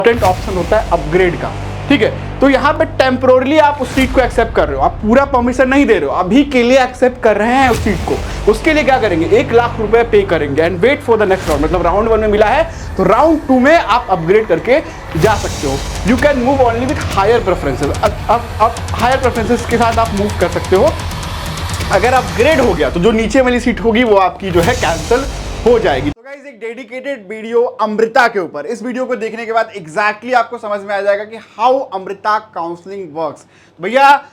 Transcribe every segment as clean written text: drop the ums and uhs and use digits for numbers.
Important option होता है upgrade का, ठीक है। तो यहाँ पे टेम्पोरली आप उस सीट को एक्सेप्ट कर रहे हो, आप पूरा परमिशन नहीं दे रहे हो, अभी के लिए एक्सेप्ट कर रहे हैं उस सीट को। उसके लिए क्या करेंगे, 1 लाख रुपए पे करेंगे and wait for the next round. मतलब राउंड 1 में मिला है तो राउंड 2 में आप अपग्रेड करके जा सकते हो। You can move only with higher preferences. अब हायर प्रेफरेंसेस के साथ आप मूव कर सकते हो। अगर अपग्रेड हो गया तो जो नीचे वाली सीट होगी वो आपकी जो है कैंसिल हो जाएगी। तो गाइस एक डेडिकेटेड वीडियो अमृता के ऊपर, इस वीडियो को देखने के बाद एग्जैक्टली आपको समझ में आ जाएगा कि हाउ अमृता काउंसलिंग वर्क्स। भैया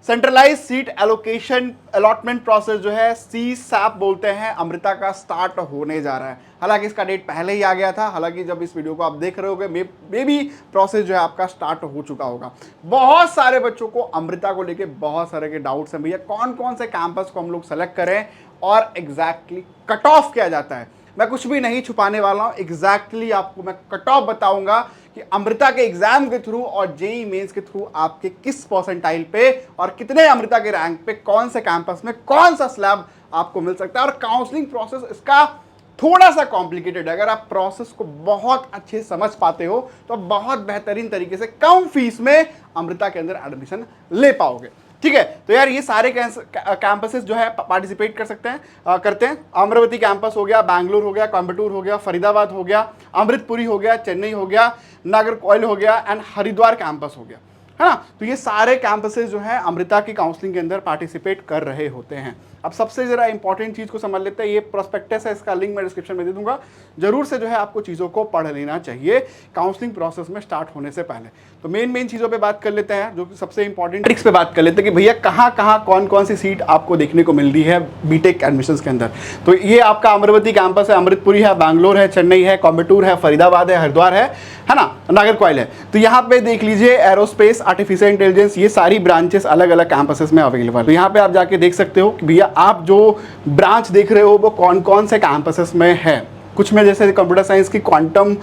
centralize seat allocation allotment process जो है CSAP बोलते हैं, अमृता का स्टार्ट होने जा रहा है। हालांकि इसका डेट पहले ही आ गया था, हालांकि जब इस वीडियो को आप देख रहे होगे मे बी प्रोसेस जो है आपका स्टार्ट हो चुका होगा। बहुत सारे बच्चों को अमृता को लेके बहुत सारे के डाउट्स हैं भैया, कौन कौन से कैंपस को हम लोग सेलेक्ट करें और एग्जैक्टली कट ऑफ किया जाता है। मैं कुछ भी नहीं छुपाने वाला हूं, एग्जैक्टली आपको मैं कट ऑफ बताऊंगा कि अमृता के एग्जाम के थ्रू और जेईई मेंस के थ्रू आपके किस परसेंटाइल पे और कितने अमृता के रैंक पे कौन से कैंपस में कौन सा स्लैब आपको मिल सकता है। और काउंसलिंग प्रोसेस इसका थोड़ा सा कॉम्प्लिकेटेड है, अगर आप प्रोसेस को बहुत अच्छे से समझ पाते हो तो बहुत बेहतरीन तरीके से कम फीस में अमृता के अंदर एडमिशन ले पाओगे, ठीक है। तो यार ये सारे कैंपसेस जो है पार्टिसिपेट कर सकते हैं करते हैं। अमरावती कैंपस हो गया, बैंगलोर हो गया, कोयम्बटूर हो गया, फरीदाबाद हो गया, अमृतपुरी हो गया, चेन्नई हो गया, नागरकोइल हो गया एंड हरिद्वार कैंपस हो गया, है ना। तो ये सारे कैंपसेस जो है अमृता की काउंसलिंग के अंदर पार्टिसिपेट कर रहे होते हैं। अब सबसे जरा इंपॉर्टेंट चीज को समझ लेते हैं, ये प्रोस्पेक्टस है, इसका लिंक मैं डिस्क्रिप्शन में दे दूंगा, जरूर से जो है आपको चीजों को पढ़ लेना चाहिए काउंसलिंग प्रोसेस में स्टार्ट होने से पहले। तो मेन चीजों पे बात कर लेते हैं, जो कि सबसे इंपॉर्टेंट ट्रिक्स पे बात कर लेते हैं कि भैया कहाँ कौन कौन सी सीट आपको देखने को मिल रही है बीटेक एडमिशंस के अंदर। तो ये आपका अमरावती कैंपस है, अमृतपुरी है, बैंगलोर है, चेन्नई है, कोयम्बटूर है, फरीदाबाद है, हरिद्वार है ना, नागरकोइल है। तो यहाँ पे देख लीजिए एरोस्पेस, आर्टिफिशियल इंटेलिजेंस, ये सारी ब्रांचेस अलग अलग कैंपसेस में अवेलेबल। तो यहाँ पे आप जाके देख सकते हो कि भैया आप जो ब्रांच देख रहे हो वो कौन कौन से कैंपसेस में है। कुछ में जैसे कंप्यूटर साइंस की क्वांटम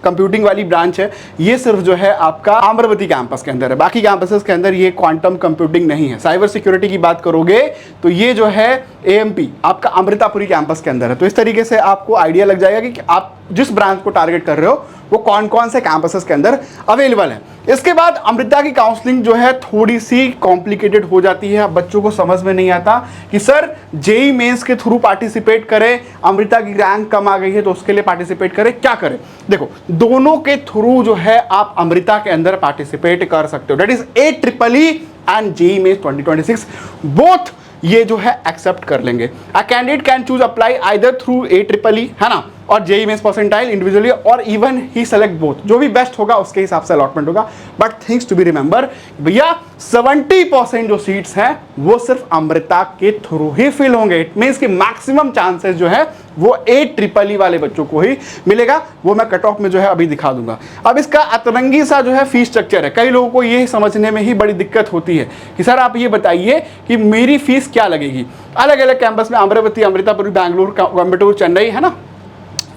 कंप्यूटिंग वाली ब्रांच है, ये सिर्फ जो है आपका अमरावती कैंपस के अंदर है, बाकी कैंपसेस के अंदर ये क्वांटम कंप्यूटिंग नहीं है। साइबर सिक्योरिटी की बात करोगे तो ये जो है AMP आपका अमृतापुरी कैंपस के अंदर है। तो इस तरीके से आपको आइडिया लग जाएगा कि आप जिस ब्रांच को टारगेट कर रहे हो वो कौन कौन से कैंपसेस के अंदर अवेलेबल है। इसके बाद अमृता की काउंसलिंग जो है थोड़ी सी कॉम्प्लिकेटेड हो जाती है। बच्चों को समझ में नहीं आता कि सर जेईई मेंस के थ्रू पार्टिसिपेट करें, अमृता की रैंक कम आ गई है तो उसके लिए पार्टिसिपेट करें, क्या करें। देखो दोनों के थ्रू जो है आप अमृता के अंदर पार्टिसिपेट कर सकते हो, that is AEEE and JEE mains 2026 both ये जो है एक्सेप्ट कर लेंगे। A candidate can choose apply either through AEEE, है ना, और जेईई मेंस परसेंटाइल इंडिविजुअली और इवन ही सेलेक्ट बोथ, जो भी बेस्ट होगा उसके हिसाब से अलॉटमेंट होगा। But things to be remember भैया 70% जो सीट्स हैं वो सिर्फ अमृता के थ्रू ही फिल होंगे। इट मींस कि मैक्सिमम चांसेस जो है वो AEEE वाले बच्चों को ही मिलेगा। वो मैं कट ऑफ में जो है अभी दिखा दूंगा। अब इसका अतरंगी सा जो है फीस स्ट्रक्चर है, कई लोगों को ये समझने में ही बड़ी दिक्कत होती है कि सर आप ये बताइए कि मेरी फीस क्या लगेगी। अलग अलग कैंपस में अमरावती, अमृतापुरी, बैंगलोर, कोयम्बटूर, चेन्नई, है ना,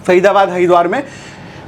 फरीदाबाद, हरिद्वार में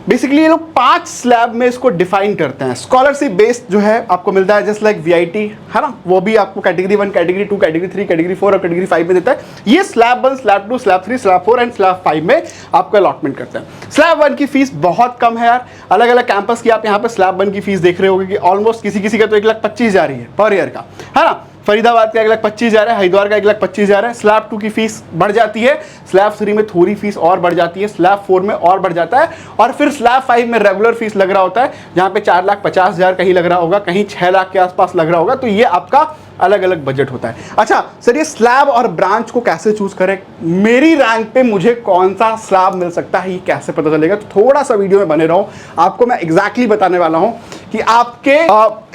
बेसिकली ये लोग 5 स्लैब में इसको डिफाइन करते हैं। स्कॉलरशिप बेस्ड जो है आपको मिलता है जस्ट लाइक VIT, है ना, वो भी आपको कैटेगरी 1, कैटेगरी 2, कैटेगरी 3, कैटेगरी 4 और कैटेगरी 5 में देता है। ये slab 1, slab 2, slab 3, slab 4 and slab 5 में आपको अलॉटमेंट करते हैं। स्लैब 1 की फीस बहुत कम है यार, अलग अलग कैंपस की आप यहाँ पे स्लैब 1 की फीस देख रहे होगे कि ऑलमोस्ट किसी का तो 1,25,000 जा रही है पर ईयर का, है ना। फरीदाबाद का 1,25,000 है, हरिद्वार का 1,25,000 है। स्लैब 2 की फीस बढ़ जाती है, स्लैब 3 में थोड़ी फीस और बढ़ जाती है, स्लैब 4 में और बढ़ जाता है, और फिर स्लैब 5 में रेगुलर फीस लग रहा होता है, जहां पे 4,50,000 कहीं लग रहा होगा, कहीं 6 लाख के आसपास लग रहा होगा। तो ये आपका अलग अलग बजट होता है। अच्छा सर ये स्लैब और ब्रांच को कैसे चूज करें, मेरी रैंक पे मुझे कौन सा स्लैब मिल सकता है, ये कैसे पता चलेगा। तो थोड़ा सा वीडियो में बने रहो, आपको मैं एग्जैक्टली बताने वाला हूं कि आपके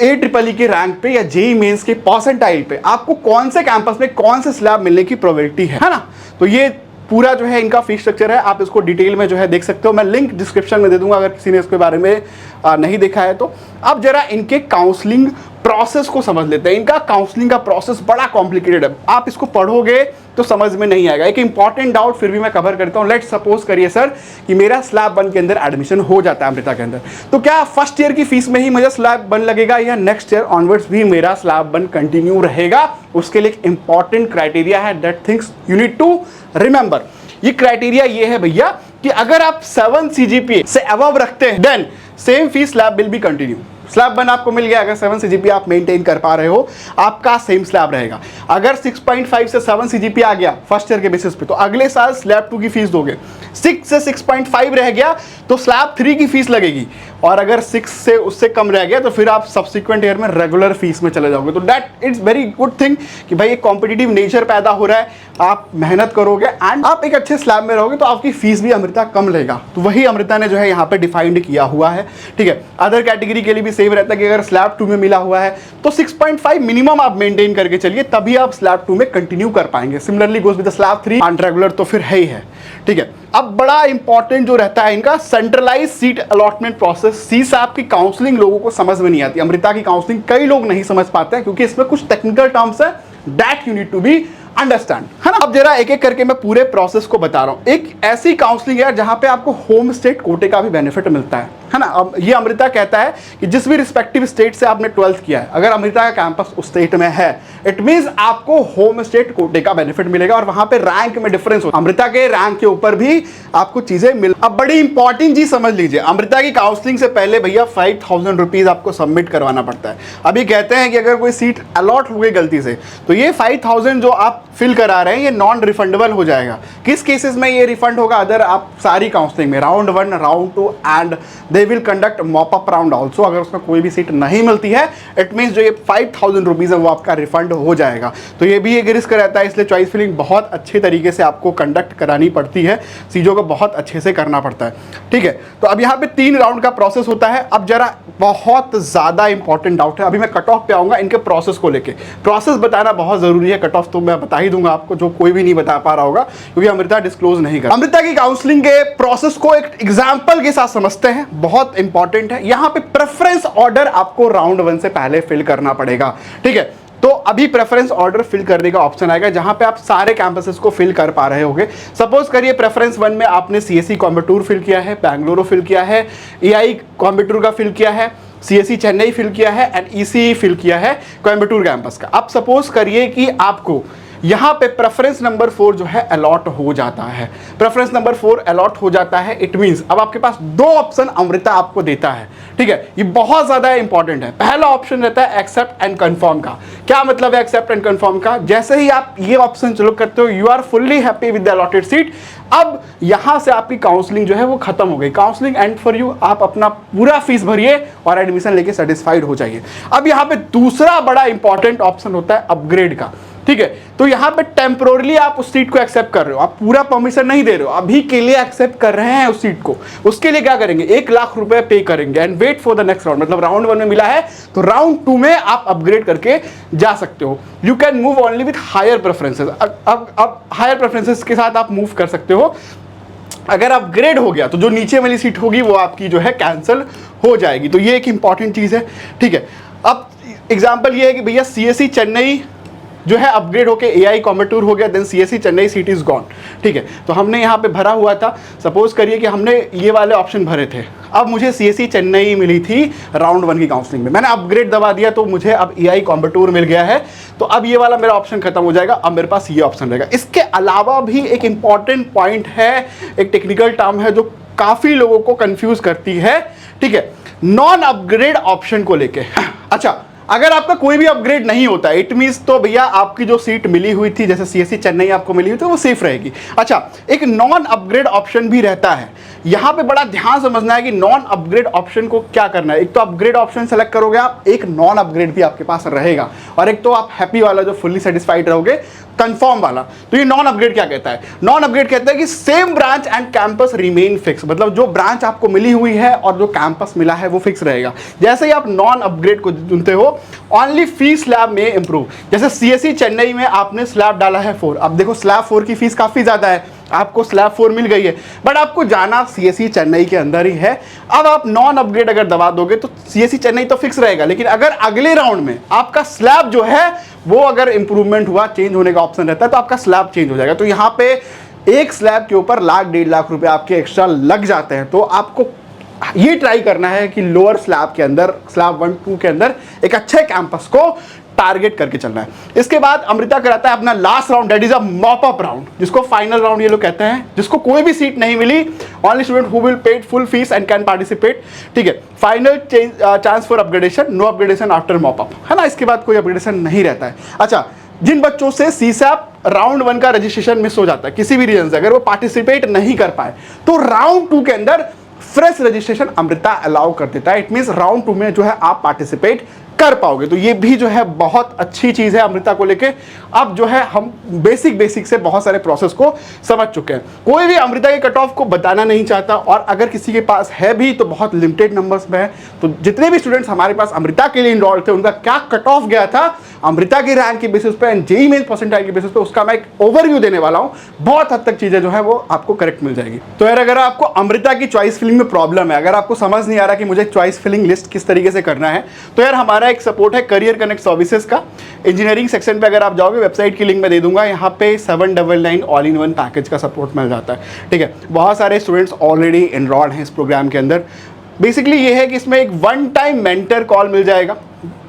AEEE के रैंक पे या जेईई मेंस के परसेंटाइल पे आपको कौन से कैंपस में कौन से स्लैब मिलने की प्रोबेबिलिटी है ना। तो ये पूरा जो है इनका फीस स्ट्रक्चर है, आप इसको डिटेल में जो है देख सकते हो, मैं लिंक डिस्क्रिप्शन में दे दूंगा अगर किसी ने इसके बारे में नहीं देखा है तो। अब जरा इनके काउंसलिंग प्रोसेस को समझ लेते हैं। इनका काउंसलिंग का प्रोसेस बड़ा कॉम्प्लिकेटेड है, आप इसको पढ़ोगे तो समझ में नहीं आएगा। एक इंपॉर्टेंट डाउट फिर भी मैं कवर करता हूं। लेट्स सपोज करिए सर कि मेरा स्लैब 1 के अंदर एडमिशन हो जाता है अमृता के अंदर, तो क्या फर्स्ट ईयर की फीस में ही मुझे स्लैब 1 लगेगा या नेक्स्ट ईयर ऑनवर्ड्स भी मेरा स्लैब 1 कंटिन्यू रहेगा? उसके लिए एक इंपॉर्टेंट क्राइटेरिया है, that things you need to remember. ये क्राइटेरिया ये है भैया कि अगर आप 7 CGPA से अबव रखते हैं then same fees slab will be continue. Slab 1 आपको मिल गया, अगर 7 CGPA आप मेंटेन कर पा रहे हो आपका सेम स्लैब रहेगा। अगर 6.5 से 7 CGPA आ गया फर्स्ट ईयर के बेसिस पे तो अगले साल स्लैब 2 की फीस दोगे। 6 से 6.5 रह गया तो स्लैब 3 की फीस लगेगी, और अगर 6 से उससे कम रह गया तो फिर आप सब्सिक्वेंट ईयर में रेगुलर फीस में चले जाओगे। तो that it's very good thing कि भाई एक कॉम्पिटिटिव नेचर पैदा हो रहा है, आप मेहनत करोगे एंड आप एक अच्छे स्लैब में रहोगे तो आपकी फीस भी अमृता कम लेगा। तो वही अमृता ने जो है यहाँ पे डिफाइंड किया हुआ है, ठीक है। अदर कैटेगरी के लिए भी सेम रहता है कि अगर स्लैब 2 में मिला हुआ है तो 6.5 मिनिमम आप मेंटेन करके चलिए, तभी आप स्लैब 2 में कंटिन्यू कर पाएंगे। Similarly goes with the slab 3 and regular तो फिर है ही है, ठीक है। अब बड़ा इंपॉर्टेंट जो रहता है इनका सेंट्रलाइज सीट अलॉटमेंट प्रोसेस। सीसैप की काउंसलिंग लोगों को समझ में नहीं आती, अमृता की काउंसलिंग कई लोग नहीं समझ पाते हैं क्योंकि इसमें कुछ टेक्निकल टर्म्स है that you need to be understand, है ना। अब जरा एक एक करके मैं पूरे प्रोसेस को बता रहा हूं। एक ऐसी काउंसलिंग है जहां पे आपको होम स्टेट कोटे का भी बेनिफिट मिलता है ना। अब ये अमृता कहता है कि जिस भी रिस्पेक्टिव स्टेट से आपने 12th किया है, अगर अमृता का कैंपस उस स्टेट में है इट मींस आपको होम स्टेट कोटे का बेनिफिट मिलेगा, और वहां पे रैंक में डिफरेंस हो, अमृता के रैंक के ऊपर भी आपको चीजें मिल। अब बड़ी इंपॉर्टेंट चीज समझ लीजिए, अमृता की काउंसलिंग से पहले भैया 5000 रुपीज आपको सबमिट करवाना पड़ता है। अभी कहते हैं कि अगर कोई सीट अलॉट हो गई गलती से तो ये 5000 जो आप फिल करा रहे हैं ये नॉन रिफंडेबल हो जाएगा। किस केसेस में ये रिफंड होगा? अदर आप सारी काउंसलिंग में round 1 round 2 and they will conduct mop up round also, अगर उसमें कोई भी सीट नहीं मिलती है इट मींस जो ये 5000 रुपीज है वो आपका रिफंड हो जाएगा। तो ये भी एक रिस्क रहता है, इसलिए चॉइस फिलिंग बहुत अच्छे तरीके से आपको कंडक्ट करानी पड़ती है, चीज़ों को बहुत अच्छे से करना पड़ता है, ठीक है। तो अब यहाँ पे 3 राउंड का प्रोसेस होता है। अब जरा बहुत ज़्यादा इंपॉर्टेंट डाउट है, अभी मैं कट ऑफ पे आऊँगा इनके प्रोसेस को लेके। प्रोसेस बताना बहुत ज़रूरी है, कट ऑफ तो मैं बता ही दूंगा आपको, जो कोई भी नहीं बता पा रहा होगा क्योंकि अमृता डिस्क्लोज नहीं कर। अमृता की काउंसलिंग के प्रोसेस को एक एग्जांपल के साथ समझते हैं, बहुत इंपॉर्टेंट है। यहां पे प्रेफरेंस ऑर्डर आपको राउंड 1 से पहले फिल करना पड़ेगा, ठीक है। तो अभी प्रेफरेंस ऑर्डर फिल करने का ऑप्शन आएगा जहां पे आप सारे कैंपसेस को फिल कर पा रहे होगे। सपोज करिए प्रेफरेंस 1 में आपने CSE कोयंबटूर फिल किया है, बेंगलुरु फिल किया है, EI कोयंबटूर का फिल किया है, CSE चेन्नई फिल किया है एंड ECE फिल किया है कोयंबटूर कैंपस का। अब सपोज करिए कि आपको यहाँ पे प्रेफरेंस नंबर 4 जो है अलॉट हो जाता है। प्रेफरेंस नंबर 4 अलॉट हो जाता है इट मींस अब आपके पास 2 ऑप्शन अमृता आपको देता है, ठीक है। ये बहुत ज़्यादा इंपॉर्टेंट है। पहला ऑप्शन रहता है एक्सेप्ट एंड कंफर्म का। क्या मतलब है एक्सेप्ट एंड कंफर्म का? जैसे ही आप ये ऑप्शन चुन करते हो you are fully happy with the allotted seat, अब यहाँ से आपकी काउंसलिंग जो है वो खत्म हो गई, काउंसलिंग एंड फॉर यू, आप अपना पूरा फीस भरिए और एडमिशन लेके सेटिस्फाइड हो जाइए। अब यहाँ पे दूसरा बड़ा इंपॉर्टेंट ऑप्शन होता है अपग्रेड का, ठीक है। तो यहाँ पे टेम्पोरली आप उस सीट को एक्सेप्ट कर रहे हो, आप पूरा परमिशन नहीं दे रहे हो, अभी के लिए एक्सेप्ट कर रहे हैं उस सीट को। उसके लिए क्या करेंगे? 1 लाख रुपए पे करेंगे and wait for the next round. मतलब राउंड 1 में मिला है तो राउंड 2 में आप अपग्रेड करके जा सकते हो। You can move only with higher preferences. अब हायर प्रेफरेंसेस के साथ आप मूव कर सकते हो। अगर अपग्रेड हो गया तो जो नीचे वाली सीट होगी वो आपकी जो है कैंसिल हो जाएगी। तो ये एक इंपॉर्टेंट चीज़ है, ठीक है। अब एग्जाम्पल ये है कि भैया CSE चेन्नई जो है अपग्रेड होके AI कोयंबटूर हो गया, then CSE Chennai seat is gone, ठीक है। तो हमने यहाँ पे भरा हुआ था, सपोज करिए कि हमने ये वाले ऑप्शन भरे थे, अब मुझे CSE चेन्नई मिली थी राउंड 1 की काउंसलिंग में, मैंने अपग्रेड दबा दिया तो मुझे अब EI कोयंबटूर मिल गया है। तो अब ये वाला मेरा ऑप्शन खत्म हो जाएगा, अब मेरे पास ये ऑप्शन रहेगा। इसके अलावा भी एक इंपॉर्टेंट पॉइंट है, एक टेक्निकल टर्म है जो काफ़ी लोगों को कंफ्यूज करती है, ठीक है, नॉन अपग्रेड ऑप्शन को लेके। अच्छा, अगर आपका कोई भी अपग्रेड नहीं होता इट मींस तो भैया आपकी जो सीट मिली हुई थी जैसे CSE चेन्नई आपको मिली हुई थी वो सेफ रहेगी। अच्छा, एक नॉन अपग्रेड ऑप्शन भी रहता है, यहाँ पे बड़ा ध्यान समझना है कि नॉन अपग्रेड ऑप्शन को क्या करना है। एक तो अपग्रेड ऑप्शन सेलेक्ट करोगे आप, एक नॉन अपग्रेड भी आपके पास रहेगा, और एक तो आप हैप्पी वाला जो फुल्ली सेटिस्फाइड रहोगे, कंफर्म वाला। तो ये नॉन अपग्रेड क्या कहता है? नॉन अपग्रेड कहता है कि same branch and campus remain fix, मतलब जो ब्रांच आपको मिली हुई है और जो कैंपस मिला है वो फिक्स रहेगा। जैसे ही आप नॉन अपग्रेड को चुनते हो ओनली फी स्लैब में इंप्रूव। जैसे CSE चेन्नई में आपने स्लैब डाला है 4, अब देखो स्लैब 4 की फीस काफ़ी ज़्यादा है, आपको स्लैब 4 मिल गई है, बट आपको जाना CSE चेन्नई के अंदर ही है। अब आप नॉन अपग्रेड अगर दबा दोगे तो CSE चेन्नई तो फिक्स रहेगा, लेकिन अगर अगले राउंड में आपका स्लैब जो है वो अगर इंप्रूवमेंट हुआ, चेंज होने का ऑप्शन रहता है, तो आपका स्लैब चेंज हो जाएगा। तो यहाँ पे एक स्लैब के ऊपर 1,00,000-1.5 लाख रुपए आपके एक्स्ट्रा लग जाते हैं। तो आपको ये ट्राई करना है कि लोअर स्लैब के अंदर, स्लैब 1-2 के अंदर एक अच्छे कैंपस को टारगेट करके चलना है। इसके बाद अमृता कराता है अपना last round, that is a mop up round, जिसको फाइनल राउंड ये लोग कहते हैं, जिसको कोई भी सीट नहीं मिली, only student who will paid full fees and can participate, ठीक है। Final chance for upgradation, no upgradation after mop up, है ना, इसके बाद कोई अपग्रेडेशन नहीं रहता है। अच्छा, जिन बच्चों से सीसैप राउंड 1 का रजिस्ट्रेशन मिस हो जाता है किसी भी रीजन से, अगर वो पार्टिसिपेट नहीं कर पाए, तो राउंड 2 के अंदर फ्रेश रजिस्ट्रेशन अमृता अलाउ कर देता है। इट मींस राउंड 2 में जो है आप पार्टिसिपेट कर पाओगे। तो ये भी जो है बहुत अच्छी चीज है अमृता को लेके। अब जो है हम बेसिक से बहुत सारे प्रोसेस को समझ चुके हैं। कोई भी अमृता के कट ऑफ को बताना नहीं चाहता, और अगर किसी के पास है भी तो बहुत लिमिटेड नंबर्स में है। तो जितने भी स्टूडेंट्स हमारे पास अमृता के लिए इनरोल थे, उनका क्या कट ऑफ गया था अमृता की रैंक के बेसिस पे एंड जेईई मेंस परसेंटाइल के बेसिस पे, उसका मैं एक ओवरव्यू देने वाला हूं। बहुत हद तक चीजें जो है वो आपको करेक्ट मिल जाएगी। तो यार, अगर आपको अमृता की चॉइस फिलिंग में प्रॉब्लम है, अगर आपको समझ नहीं आ रहा कि मुझे चॉइस फिलिंग लिस्ट किस तरीके से करना है, तो यार हमारा एक सपोर्ट है करियर कनेक्ट सर्विसेज का। इंजीनियरिंग सेक्शन पे अगर आप जाओगे, वेबसाइट की लिंक मैं दे दूंगा, यहाँ पे 799 ऑल इन वन पैकेज का सपोर्ट मिल जाता है, ठीक है। बहुत सारे स्टूडेंट्स ऑलरेडी एनरोल्ड हैं इस प्रोग्राम के अंदर। बेसिकली ये है कि इसमें एक वन टाइम मेंटर कॉल मिल जाएगा,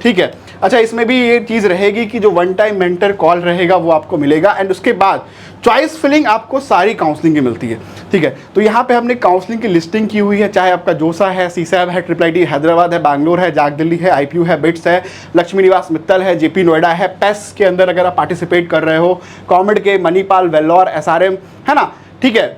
ठीक है। अच्छा, इसमें भी ये चीज़ रहेगी कि जो वन टाइम मेंटर कॉल रहेगा वो आपको मिलेगा, एंड उसके बाद चॉइस फिलिंग आपको सारी काउंसलिंग की मिलती है, ठीक है। तो यहाँ पे हमने काउंसलिंग की लिस्टिंग की हुई है, चाहे आपका जोसा है, सीसैप है, ट्रिपल आईटी हैदराबाद है, बैंगलोर है, जाग दिल्ली है, आईपीयू है, बिट्स है, लक्ष्मी निवास मित्तल है, जेपी नोएडा है, पेस के अंदर अगर आप पार्टिसिपेट कर रहे हो, कॉमेड के, मणिपाल, वेल्लोर, एसआरएम, है ना, ठीक है,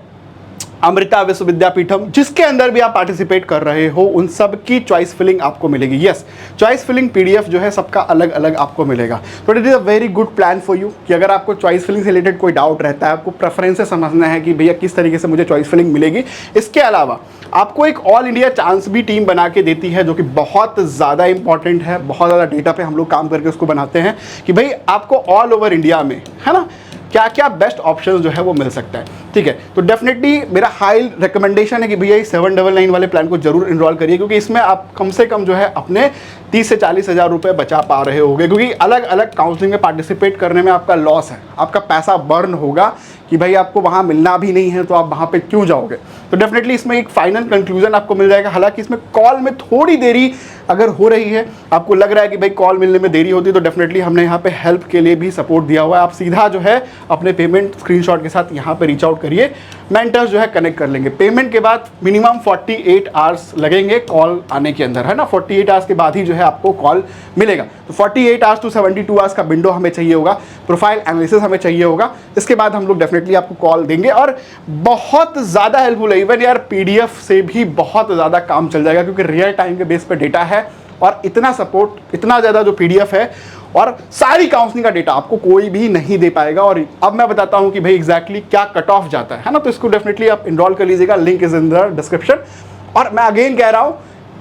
अमृता विश्व विद्यापीठम, जिसके अंदर भी आप पार्टिसिपेट कर रहे हो, उन सब की चॉइस फिलिंग आपको मिलेगी। यस, चॉइस फिलिंग पीडीएफ जो है सबका अलग अलग आपको मिलेगा। तो it is a very good plan for you कि अगर आपको चॉइस फिलिंग से रिलेटेड कोई डाउट रहता है, आपको प्रेफरेंसेस समझना है कि भैया किस तरीके से मुझे चॉइस फिलिंग मिलेगी। इसके अलावा आपको एक ऑल इंडिया चांस भी टीम बना के देती है, जो कि बहुत ज़्यादा इंपॉर्टेंट है। बहुत ज़्यादा डेटा पे हम लोग काम करके उसको बनाते हैं कि भाई आपको ऑल ओवर इंडिया में, है ना, क्या क्या बेस्ट ऑप्शन जो है वो मिल सकता है, ठीक है। तो डेफिनेटली मेरा हाई रिकमेंडेशन है कि भैया इस 799 वाले प्लान को जरूर इनरोल करिए, क्योंकि इसमें आप कम से कम जो है अपने 30 से 40 हज़ार रुपये बचा पा रहे होगे, क्योंकि अलग अलग काउंसलिंग में पार्टिसिपेट करने में आपका लॉस है, आपका पैसा बर्न होगा कि भाई आपको वहाँ मिलना भी नहीं है तो आप वहाँ पे क्यों जाओगे। तो डेफिनेटली इसमें एक फाइनल कंक्लूजन आपको मिल जाएगा। हालांकि इसमें कॉल में थोड़ी देरी अगर हो रही है, आपको लग रहा है कि भाई कॉल मिलने में देरी होती है, तो डेफिनेटली हमने यहाँ पे हेल्प के लिए भी सपोर्ट दिया हुआ है। आप सीधा जो है अपने पेमेंट स्क्रीनशॉट के साथ यहाँ पे रीच आउट करिए, मेंटर्स जो है कनेक्ट कर लेंगे। पेमेंट के बाद मिनिमम 48 आवर्स लगेंगे कॉल आने के अंदर, है ना। 48 आवर्स के बाद ही जो है आपको कॉल मिलेगा। तो 48 आवर्स टू 72 आवर्स का विंडो हमें चाहिए होगा, प्रोफाइल एनालिसिस हमें चाहिए होगा। इसके बाद हम लोग डेफिनेटली आपको कॉल देंगे, और बहुत ज़्यादा हेल्पफुल है। इवन यार पीडीएफ से भी बहुत ज़्यादा काम चल जाएगा, क्योंकि रियल टाइम के बेस पर डेटा है, और इतना सपोर्ट, इतना ज़्यादा जो पीडीएफ है और सारी काउंसलिंग का डेटा आपको कोई भी नहीं दे पाएगा। और अब मैं बताता हूं कि भाई एग्जैक्टली क्या कट ऑफ जाता है ना। तो इसको डेफिनेटली आप इनरोल कर लीजिएगा, link is in the description. और मैं अगेन कह रहा हूं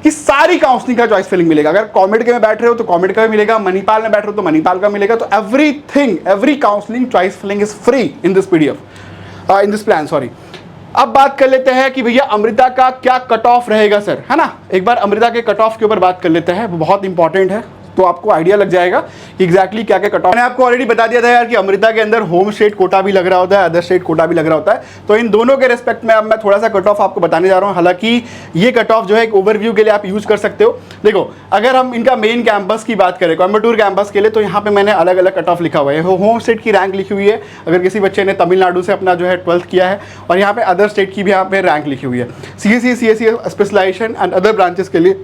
कि सारी काउंसलिंग का चॉइस फिलिंग मिलेगा। अगर कॉमेड के में बैठ रहे हो तो कॉमेड का भी मिलेगा, मणिपाल में बैठ रहे हो तो मणिपाल का मिलेगा। तो everything, every counselling choice filling is free in this PDF, in this plan, sorry. अब बात कर लेते हैं कि भैया अमृता का क्या कट ऑफ रहेगा सर, है ना। एक बार अमृता के कट ऑफ के ऊपर बात कर लेते हैं, वो बहुत इंपॉर्टेंट है, तो आपको आइडिया लग जाएगा कि एग्जैक्टली क्या क्या कट ऑफ। मैंने आपको ऑलरेडी बता दिया था यार कि अमृता के अंदर होम स्टेट कोटा भी लग रहा होता है, अदर स्टेट कोटा भी लग रहा होता है। तो इन दोनों के रेस्पेक्ट में अब मैं थोड़ा सा कट ऑफ आपको बताने जा रहा हूँ। हालांकि ये कट ऑफ जो है एक ओवरव्यू के लिए आप यूज कर सकते हो। देखो, अगर हम इनका मेन कैंपस की बात करें, कोयम्बटूर कैंपस के लिए, तो यहाँ पे मैंने अलग अलग कट ऑफ लिखा हुआ है। होम स्टेट की रैंक लिखी हुई है, अगर किसी बच्चे ने तमिलनाडु से अपना जो है 12th किया है, और यहाँ पे अदर स्टेट की भी यहाँ पे रैंक लिखी हुई है। CSE, CSE specialization and other branches के लिए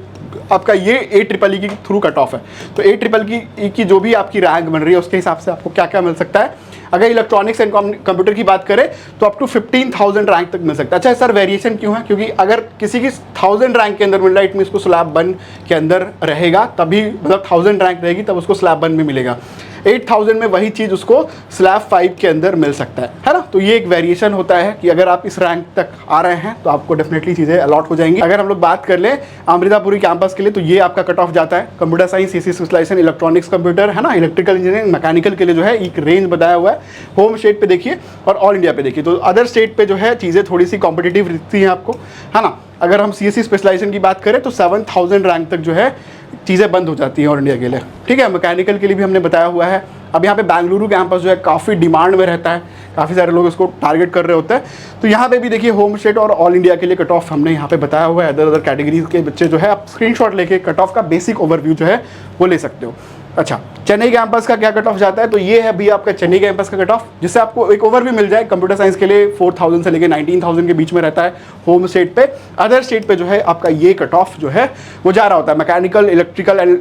आपका ये AEEE के थ्रू कट ऑफ है। तो AEEE की जो भी आपकी रैंक बन रही है उसके हिसाब से आपको क्या क्या मिल सकता है। अगर इलेक्ट्रॉनिक्स एंड कंप्यूटर की बात करें तो अप टू 15,000 रैंक तक मिल सकता है। अच्छा सर, वेरिएशन क्यों है? क्योंकि अगर किसी की 1000 रैंक के अंदर मिल रहा है, इट मीन उसको स्लैब 1 के अंदर रहेगा, तभी मतलब 1000 रैंक रहेगी तब उसको स्लैब 1 में मिलेगा। 8000 में वही चीज़ उसको स्लैब 5 के अंदर मिल सकता है ना। तो ये एक वेरिएशन होता है कि अगर आप इस रैंक तक आ रहे हैं तो आपको डेफिनेटली चीज़ें अलॉट हो जाएंगी। अगर हम लोग बात कर लें अमृतापुरी कैंपस के लिए, तो ये आपका कट ऑफ जाता है computer science, CSE specialization, electronics computer, है ना, इलेक्ट्रिकल इंजीनियरिंग, मैकेनिकल के लिए जो है एक रेंज बताया हुआ है। होम स्टेट पे देखिए और ऑल इंडिया पे देखिए, तो अदर स्टेट पे जो है चीज़ें थोड़ी सी कॉम्पिटिटिव दिखती हैं आपको, है ना। अगर हम CSE स्पेशलाइजेशन की बात करें तो 7000 रैंक तक जो है चीज़ें बंद हो जाती हैं ऑल इंडिया के लिए, ठीक है। मैकेनिकल के लिए भी हमने बताया हुआ है। अब यहाँ पे बेंगलुरु कैंपस जो है काफ़ी डिमांड में रहता है, काफ़ी सारे लोग इसको टारगेट कर रहे होते हैं। तो यहाँ पे भी देखिए होम स्टेट और ऑल इंडिया के लिए कट ऑफ हमने यहाँ पे बताया हुआ है। अदर कैटेगरीज के बच्चे जो है आप स्क्रीनशॉट लेके कट ऑफ का बेसिक ओवरव्यू जो है वो ले सकते हो। अच्छा, चेन्नई कैंपस का क्या कट ऑफ जाता है, तो ये है अभी आपका चेन्नई कैंपस का कट ऑफ, जिससे आपको एक ओवरव्यू मिल जाए। कंप्यूटर साइंस के लिए 4000 से लेकर 19000 के बीच में रहता है होम स्टेट पे। अदर स्टेट पे जो है आपका ये कट ऑफ जो है वो जा रहा होता है mechanical, electrical and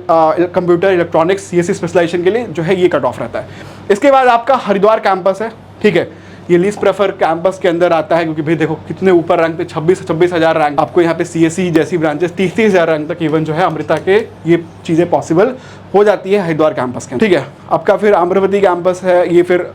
computer electronics CSC specialization के लिए जो है ये कट ऑफ रहता है। इसके बाद आपका हरिद्वार कैंपस है, ठीक है, ये लीस्ट प्रेफर कैंपस के अंदर आता है, क्योंकि भाई देखो कितने ऊपर रैंक पे 26,000 रैंक आपको यहाँ पे सीएससी जैसी ब्रांचेस 30,000 रैंक तक इवन जो है अमृता के ये चीज़ें पॉसिबल हो जाती है हरिद्वार कैंपस के, ठीक है। आपका फिर अमरावती कैंपस है, ये फिर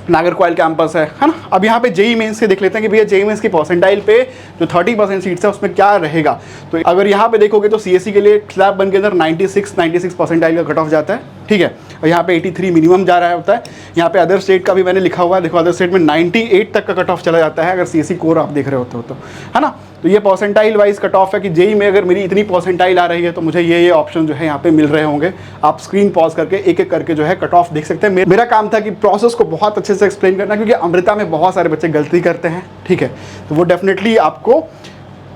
नागरकोइल कैंपस है ना। अब यहाँ पे जेई मेंस के देख लेते हैं कि भैया जेई मेंस की परसेंटाइल पे जो 30% सीट्स है उसमें क्या रहेगा। तो अगर यहाँ पे देखोगे तो सीएससी के लिए स्लैब बन के अंदर 96 परसेंटाइल का कट ऑफ जाता है, ठीक है, और यहाँ पे 83 मिनिमम जा रहा होता है। यहाँ पे अदर स्टेट का भी मैंने लिखा हुआ है, देखो अदर स्टेट में 98 तक का कट ऑफ चला जाता है अगर सीएससी कोर आप देख रहे होते हो तो, है ना। तो ये परसेंटाइल वाइज कट ऑफ है कि जेई में अगर मेरी इतनी परसेंटाइल आ रही है तो मुझे ये ऑप्शन जो है यहाँ पे मिल रहे होंगे। आप स्क्रीन पॉज करके एक एक करके जो है कट ऑफ देख सकते हैं। मेरा काम था कि प्रोसेस को बहुत अच्छे से एक्सप्लेन करना, क्योंकि अमृता में बहुत सारे बच्चे गलती करते हैं, ठीक है। तो वो डेफिनेटली आपको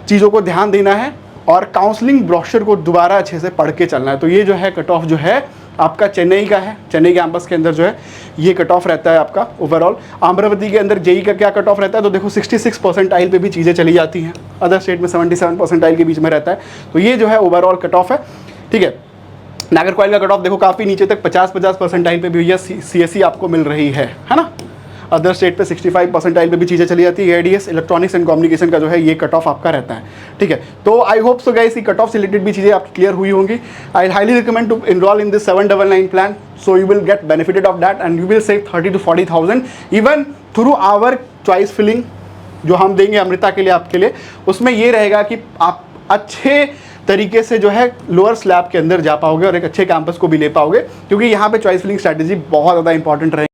चीज़ों को ध्यान देना है और काउंसलिंग ब्रोशर को दोबारा अच्छे से पढ़ के चलना है। तो ये जो है कट ऑफ जो है आपका चेन्नई का है, चेन्नई कैंपस के अंदर जो है ये कट ऑफ रहता है आपका ओवरऑल। अमरावती के अंदर जेई का क्या कट ऑफ रहता है, तो देखो 66 परसेंटाइल पे भी चीज़ें चली जाती हैं, अदर स्टेट में 77 परसेंटाइल के बीच में रहता है। तो ये जो है ओवरऑल कट ऑफ है, ठीक है। नागरकोइल का कट ऑफ देखो काफ़ी नीचे तक 50 परसेंटाइल पे भी भैया सीएससी आपको मिल रही है ना। अदर स्टेट पे 65 परसेंटाइल पे भी चीज़ें चली जाती है। एडीएस इलेक्ट्रॉनिक्स एंड कम्युनिकेशन का जो है ये कट ऑफ आपका रहता है, ठीक है। तो I hope so guys cut off से रिलेटेड भी चीज़ें आपकी क्लियर हुई होंगी। I highly recommend to enrol in this 799 plan, so you will get benefited of that and you will save 30 to 40,000 even through our choice filling जो हम देंगे अमृता के लिए, आपके लिए। उसमें ये रहेगा कि आप अच्छे तरीके से जो है लोअर स्लैब के अंदर जा पाओगे और एक अच्छे कैंपस को भी ले पाओगे, क्योंकि यहाँ पे चॉइस फिलिंग स्ट्रैटेजी बहुत ज़्यादा इंपॉर्टेंट रहेगी।